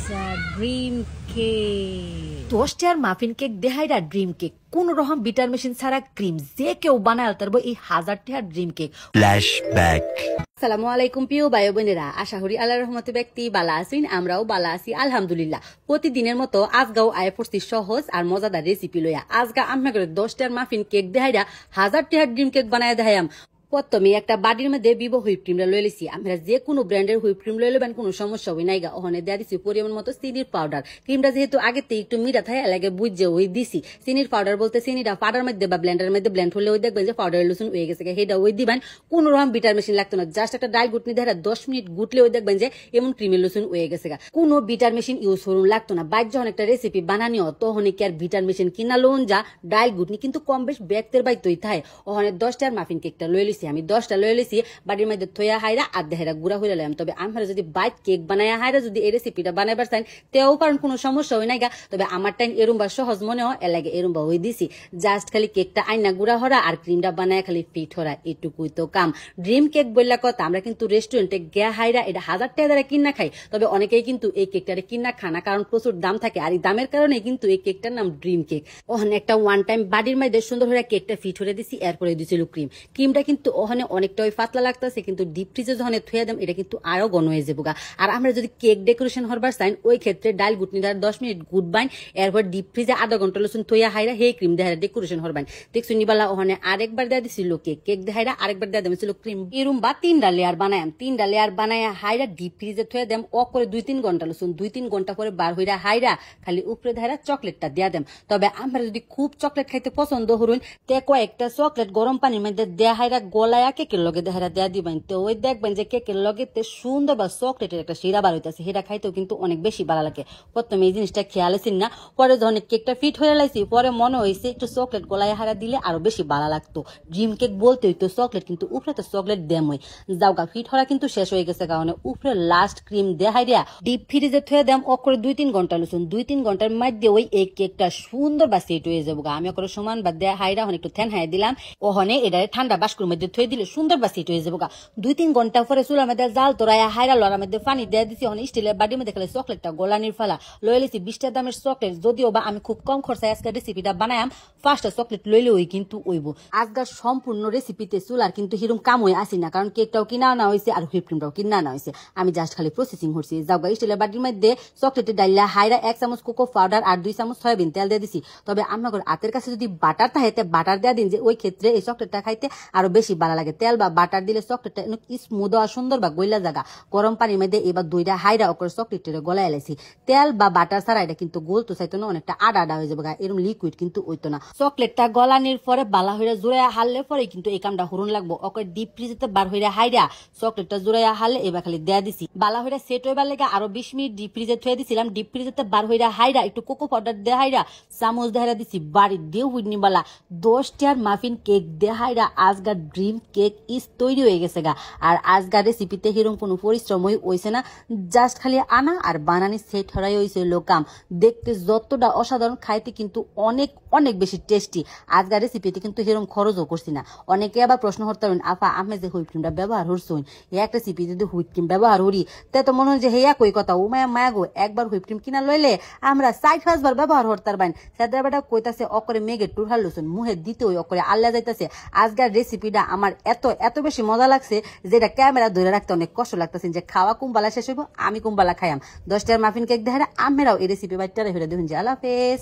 Dream cake 10 টার muffin cake দেহাইরা dream cake কোন রকম বিটার মেশিন ছাড়া ক্রিম যে কেউ বানায় তারবো এই 1000 টাকার ড্রিম কেক। ফ্ল্যাশব্যাক। আসসালামু আলাইকুম প্রিয় ভাই বোনেরা, আশা করি আল্লাহর রহমতে ব্যক্তি বালা আছেন, আমরাও বালা আছি আলহামদুলিল্লাহ। প্রতিদিনের মতো আজগাও আয় পড়ছি সহজ আর মজাদার রেসিপি লইয়া। আজগা আমরা করে 10 টার মাফিন কেক দেহাইরা 1000 টাকার ড্রিম কেক বানায় দেখাইম। প্রথমে একটা বাড়ির মধ্যে বিবো হুইপ ক্রিমটা লই লিছি। আমরা যে কোনো ব্র্যান্ডের হুইপ ক্রিম লই লবেন, কোনো সমস্যা হই নাই গা। ওখানে দেয়া দিছি পরিমাণ মতো চিনির পাউডার। ক্রিমটা যেহেতু আগেতে একটু মিঠা থাকে লাগে বুঝে ওই দিছি। চিনির পাউডার বলতে চিনিটা পাউডার মধ্যে বা ব্লেন্ডারের মধ্যে ব্লেন্ড হলে ওই দেখবেন যে পাউডার লুসুন হয়ে গেছে, সেটা ওই দিবেন। কোনো রকম বিটার মেশিন লাগতো না, জাস্ট একটা ডাল গুটনি ধরে 10 মিনিট গুটলে ওই দেখবেন যে এমন ক্রিমের লুসুন হয়ে গেছে। কোনো বিটার মেশিন ইউজ করুন লাগতো না। বাইর যখন একটা রেসিপি বানানিও তখন কি আর বিটার মেশিন কিনা লোন যা ডাল গুটনি কিন্তু কম বেশ ব্যক্তের বাইতই থাকে। ওখানে 10 টার মাফিন কেকটা লই লিছি। আমি 10টা লই বাড়ির মধ্যে থইয়া হাইরা আর দেহেরা গুড়া হইয়া লাম। তবে আমরা যদি বাইক কেক বানাইয়া হাইরা যদি এই রেসিপিটা বানাইবার চাই তেও কারণ কোনো সমস্যা হয় নাই গা। তবে আমার টাইম এরুম্বা সহজ মনে হয়, এর লাগে এরুম্বা হয়ে দিছি। জাস্ট খালি কেকটা আইনা গুড়া হরা আর ক্রিমটা বানায় খালি ফিট হরা, এটুকুই তো কাম। ড্রিম কেক বললা কথা, আমরা কিন্তু রেস্টুরেন্টে গিয়া হাইরা এটা 1000 টাকা দ্বারা কিনা খাই। তবে অনেকেই কিন্তু এই কেকটারে কিনা খানা, কারণ প্রচুর দাম থাকে। আর এই দামের কারণে কিন্তু এই কেকটার নাম ড্রিম কেক। ওখানে একটা ওয়ান টাইম বাড়ির মধ্যে সুন্দর হয়ে কেকটা ফিট হয়ে দিছি, এরপরে দিছিল ক্রিম। ক্রিমটা কিন্তু ওখানে অনেকটা পাতলা লাগতেছে, কিন্তু ডিপ ফ্রিজে যখন থুয়ে দেম এটা কিন্তু আরো ঘন হয়ে যাবো গা। আর আমরা যদি কেক ডেকোরেশন হরবার চাই ওই ক্ষেত্রে ডাল গুটনি 10 মিনিট গুটবাইন, এরপর ডিপ ফ্রিজে আধা ঘন্টা লসুন থইয়া হাইরা হে ক্রিম দেহারা ডেকোরেশন হরবাইন। দেখছো নিবালা ওখানে আরেকবার দেয়া দিছিল কেক দেহারা, আরেকবার দেয়া দিছিল ক্রিম। এরুম বা 3টা লেয়ার বানায়াম। 3টা লেয়ার বানায়া হাইরা ডিপ ফ্রিজে থুয়ে দেম অ করে 2-3 ঘন্টা লসুন। 2-3 ঘন্টা পরে বার হইরা হাইরা খালি উপরে দেহারা চকলেটটা দেয়া দেম। তবে আমরা যদি খুব চকলেট খাইতে পছন্দ হরুন তে কয়েকটা চকলেট গরম পানির মধ্যে দেয়া হাইরা গলায়া কেকের লগে দেহারা দেয়া দিবেন। তো ওই দেখবেন যে কেকের লগে সুন্দর বা চকলেটের একটা শিরা বার হইতেছে, সেটা খাইতেও কিন্তু অনেক বেশি ভালো লাগে। প্রথমে এই জিনিসটা খেয়াল আছেন না, পরে যখন কেকটা ফিট হয়ে লাইছি পরে মনে হয়েছে একটু চকলেট গলায় হারা দিলে আরো বেশি ভালো লাগতো। ড্রিম কেক বলতে হইতো চকলেট, কিন্তু উপরে তো চকলেট দেমই যাওগা। ফিট হওয়া কিন্তু শেষ হয়ে গেছে, কারণে উপরে লাস্ট ক্রিম দেখাই দিয়া ডিপ ফ্রিজে থুয়ে দেম অ করে 2-3 ঘন্টা লুচুন। 2-3 ঘন্টার মধ্যে ওই এই কেকটা সুন্দর বা সেট হয়ে যাবো গা। আমি করে সমান বা দেয়া হাইরা একটু থ্যান হাই দিলাম। ওখানে এটা ঠান্ডা বাস্কুর মধ্যে থুয়ে দিলে সুন্দর বা সেট হয়ে যাবো গা। 2-3 ঘন্টা পরে চুলার মধ্যে জাল তোরাইয়া হাইরা লড়ার মধ্যে পানি দিয়ে দিছি। এখন স্টিলের বাড়ির মধ্যে খালি চকলেটটা গোলানির ফেলা লয়ে লিছি। 20 টাকা দামের চকলেট, যদিও বা আমি খুব কম খরচায় আজকে রেসিপিটা বানায়াম। 5টা চকলেট লইলে ওই কিন্তু ওইব। আজকাল সম্পূর্ণ রেসিপিতে চুলার কিন্তু হিরুম কাম হয়ে আসি না, কারণ কেকটাও কিনা আনা হয়েছে আর হুইপ ক্রিমটাও কিনা আনা হয়েছে। আমি জাস্ট খালি প্রসেসিং করছি। যাওগা স্টিলের বাড়ির মধ্যে চকলেটের ডাইলা হাইরা 1 চামচ কোকো পাউডার আর 2 চামচ সয়াবিন তেল দিয়ে দিছি। তবে আমরা হাতের কাছে যদি বাটার থাকে বাটার দেওয়া দিন, যে ওই ক্ষেত্রে এই চকলেটটা খাইতে আরো বেশি ভালো লাগে। তেল বা বাটার দিলে চকলেটটা স্মুথ আর সুন্দর বা গইলা জায়গা। গরম পানির মধ্যে এবার 2টা হাইরা ওপরে চকলেটের গলায় এলাইছি। তেল বা বাটার ছাড়া এটা কিন্তু গোলতো চাইতো না, অনেকটা আডা আডা হয়ে যাবে, এরকম লিকুইড কিন্তু হইতো না। চকলেটটা গলানির পরে বালা হইরা জোড়াইয়া হারলে পরে কিন্তু এই কামটা হুরুন লাগবো। ওকে ডিপ ফ্রিজে বার হইরা হাইরা চকলেটটা জোড়াইয়া হারলে এবার খালি দেয়া দিছি। বালা হইরা সেট হইবার লেগে আরো 20 মিনিট ডিপ ফ্রিজে থুয়ে দিছিলাম। ডিপ ফ্রিজে বার হইরা হাইরা একটু কোকো পাউডার দেয়া হাইরা চামচ দেহারা দিছি। বাড়ির দিয়ে হুইনি বালা 10 টার muffin cake দেহাইরা Azgar dream cake ইস তৈরি হয়ে গেছে গা। আর আজগার রেসিপিতে হিরম কোনো পরিশ্রমই হইছে না, জাস্ট খালি আনা আর বানানি সেট হরাই হয়েছে লোকাম। দেখতে যতটা অসাধারণ, খাইতে কিন্তু অনেক অনেক বেশি টেস্টি। আজকের রেসিপিতে কিন্তু সেরকম খরচও করছি না। অনেকে আবার প্রশ্ন করতে পারেন, আপা আমি যে হুইপ ক্রিমটা ব্যবহার করছুন এক রেসিপি যদি হুইপ ক্রিম ব্যবহার করি তে তো মনে হয় যে হেয়া কই কথা ও মায়া মায়া গো, একবার হুইপ ক্রিম কিনা লইলে আমরা 4-5 বার ব্যবহার করতে পারবেন। সেটা বেটা কইতাছে অকরে মেঘে টুর হারলুছুন মুহে দিতে ওই অকরে আল্লাহ যাইতাছে। আজকের রেসিপিটা আমার এত এত বেশি মজা লাগছে যেটা ক্যামেরা ধরে রাখতে অনেক কষ্ট লাগতেছে, যে খাওয়া কুম্বালা শেষ হইব আমি কুম্বালা খাইয়াম। 10 টার মাফিন কেক দেখারে আমরাও এই রেসিপি বাইটারে হইরা দেখুন যে আল্লাহ হাফেজ।